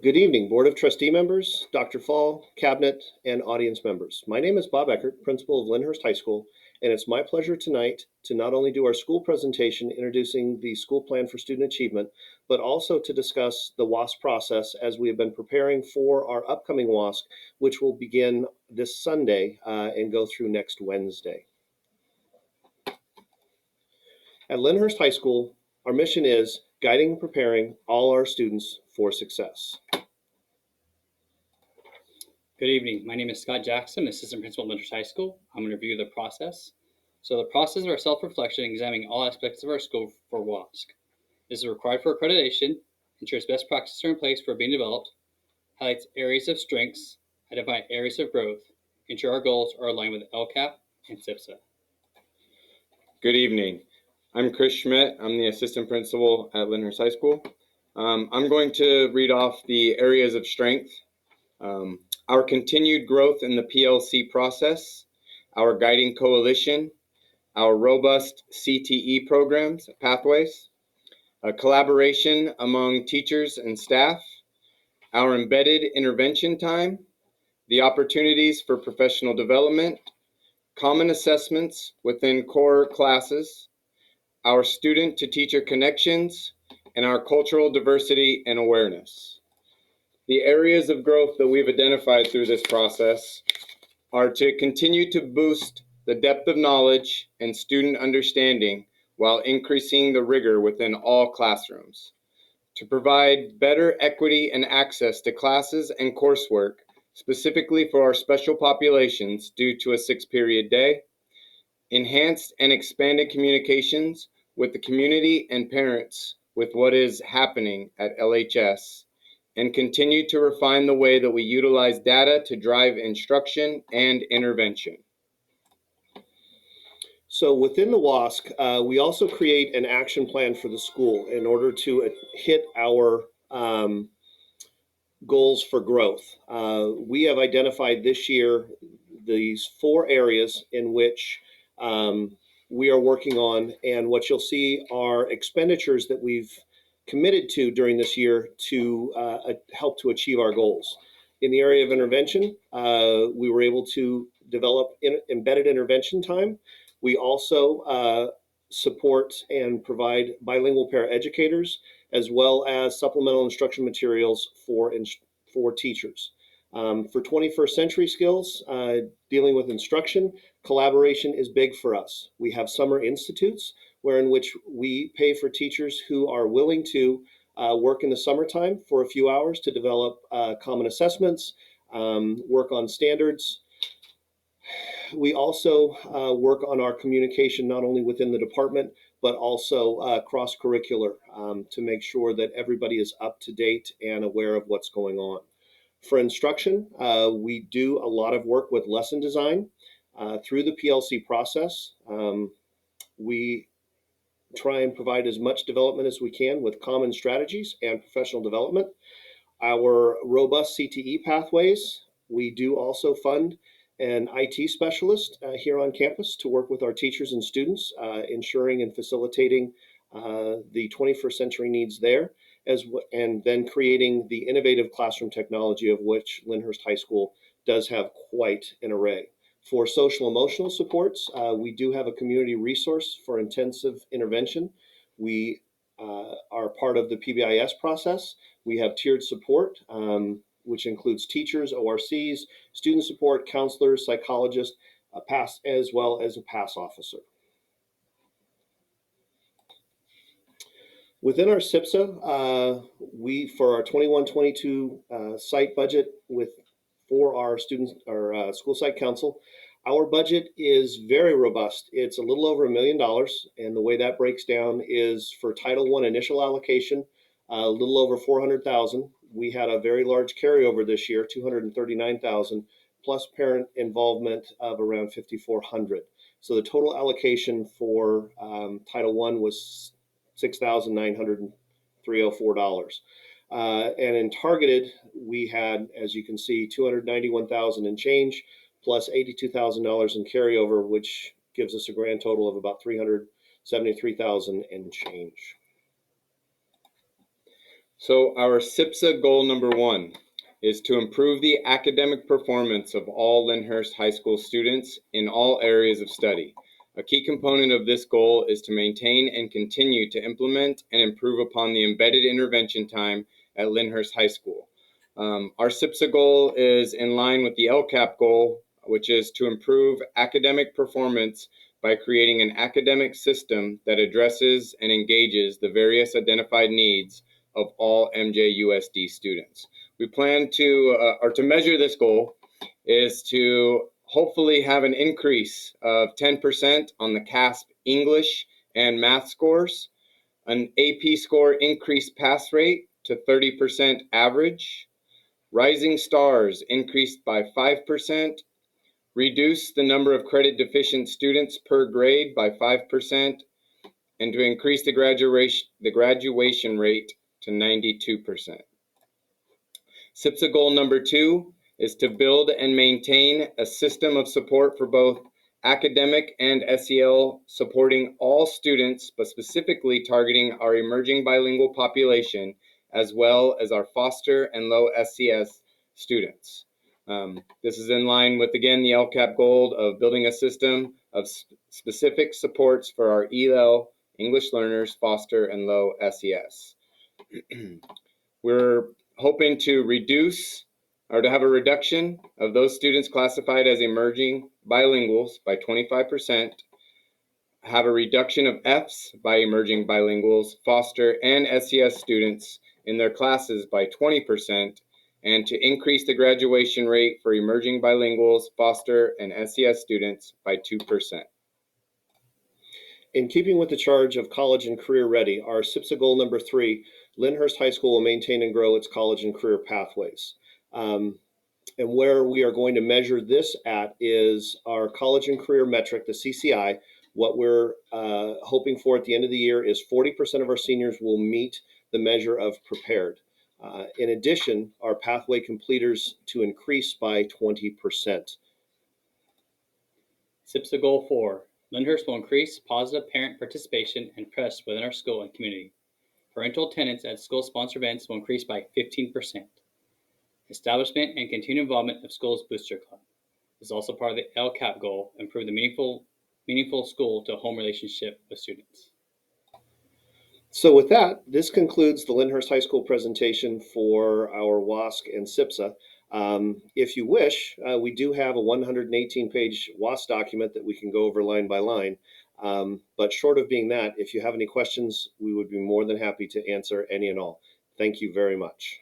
Good evening, Board of Trustee members, Dr. Fall, Cabinet, and audience members. My name is Bob Eckert, Principal of Lindhurst High School, and it's my pleasure tonight to not only do our school presentation introducing the school plan for student achievement, but also to discuss the WASC process as we have been preparing for our upcoming WASC, which will begin this Sunday and go through next Wednesday. At Lindhurst High School, our mission is guiding and preparing all our students for success. Good evening. My name is Scott Jackson, Assistant Principal at Lindhurst High School. I'm going to review the process. So the process of our self-reflection, examining all aspects of our school for WASC. This is required for accreditation, ensures best practices are in place for being developed, highlights areas of strengths, identify areas of growth, ensure our goals are aligned with LCAP and SPSA. Good evening. I'm Chris Schmidt. I'm the Assistant Principal at Lindhurst High School. I'm going to read off the areas of strength. Our continued growth in the PLC process, our guiding coalition, our robust CTE programs, pathways, a collaboration among teachers and staff, our embedded intervention time, the opportunities for professional development, common assessments within core classes, our student to teacher connections, and our cultural diversity and awareness. The areas of growth that we've identified through this process are to continue to boost the depth of knowledge and student understanding while increasing the rigor within all classrooms, to provide better equity and access to classes and coursework specifically for our special populations due to a 6-period day, enhanced and expanded communications with the community and parents with what is happening at LHS, and continue to refine the way that we utilize data to drive instruction and intervention. So within the WASC, we also create an action plan for the school in order to hit our goals for growth. We have identified this year these 4 areas in which we are working on, and what you'll see are expenditures that we've committed to during this year to help to achieve our goals. In the area of intervention, we were able to develop embedded intervention time. We also support and provide bilingual paraeducators, as well as supplemental instruction materials for teachers. For 21st century skills, dealing with instruction, collaboration is big for us. We have summer institutes in which we pay for teachers who are willing to work in the summertime for a few hours to develop common assessments, work on standards. We also work on our communication not only within the department, but also cross-curricular to make sure that everybody is up to date and aware of what's going on. For instruction, we do a lot of work with lesson design through the PLC process. We try and provide as much development as we can with common strategies and professional development. Our robust CTE pathways, we do also fund an IT specialist here on campus to work with our teachers and students, ensuring and facilitating the 21st century needs there, and then creating the innovative classroom technology of which Lindhurst High School does have quite an array. For social emotional supports, we do have a community resource for intensive intervention. We are part of the PBIS process. We have tiered support, which includes teachers, ORCs, student support, counselors, psychologists, as well as a PASS officer. Within our SPSA, for our 21-22 site budget for our students, our school site council, our budget is very robust. It's a little over $1 million, and the way that breaks down is for Title I initial allocation, a little over $400,000. We had a very large carryover this year, $239,000, plus parent involvement of around $5,400. So the total allocation for Title I was $6,903.04. And in targeted, we had, as you can see, $291,000 in change, plus $82,000 in carryover, which gives us a grand total of about $373,000 and change. So our SPSA goal number 1 is to improve the academic performance of all Lindhurst High School students in all areas of study. A key component of this goal is to maintain and continue to implement and improve upon the embedded intervention time at Lindhurst High School. Our SPSA goal is in line with the LCAP goal, which is to improve academic performance by creating an academic system that addresses and engages the various identified needs of all MJUSD students. We plan to, or to measure this goal, is to hopefully have an increase of 10% on the CASP English and math scores, an AP score increased pass rate to 30% average, rising stars increased by 5%, reduce the number of credit deficient students per grade by 5%, and to increase the graduation rate to 92%. SPSA goal number 2 is to build and maintain a system of support for both academic and SEL, supporting all students, but specifically targeting our emerging bilingual population, as well as our foster and low SCS students. This is in line with, again, the LCAP goal of building a system of specific supports for our ELL, English learners, foster, and low SES. We're hoping to reduce or to have a reduction of those students classified as emerging bilinguals by 25%, have a reduction of Fs by emerging bilinguals, foster, and SES students in their classes by 20%, and to increase the graduation rate for emerging bilinguals, foster, and SES students by 2%. In keeping with the charge of college and career ready, our SPSA goal number 3, Lindhurst High School will maintain and grow its college and career pathways. And where we are going to measure this at is our college and career metric, the CCI. What we're hoping for at the end of the year is 40% of our seniors will meet the measure of prepared. In addition, our pathway completers to increase by 20%. SPSA Goal 4. Lindhurst will increase positive parent participation and trust within our school and community. Parental attendance at school-sponsored events will increase by 15%. Establishment and continued involvement of schools booster club is also part of the LCAP goal, improve the meaningful school to home relationship with students. So with that, this concludes the Lindhurst High School presentation for our WASC and SPSA. If you wish, we do have a 118-page WASC document that we can go over line by line. But short of being that, if you have any questions, we would be more than happy to answer any and all. Thank you very much.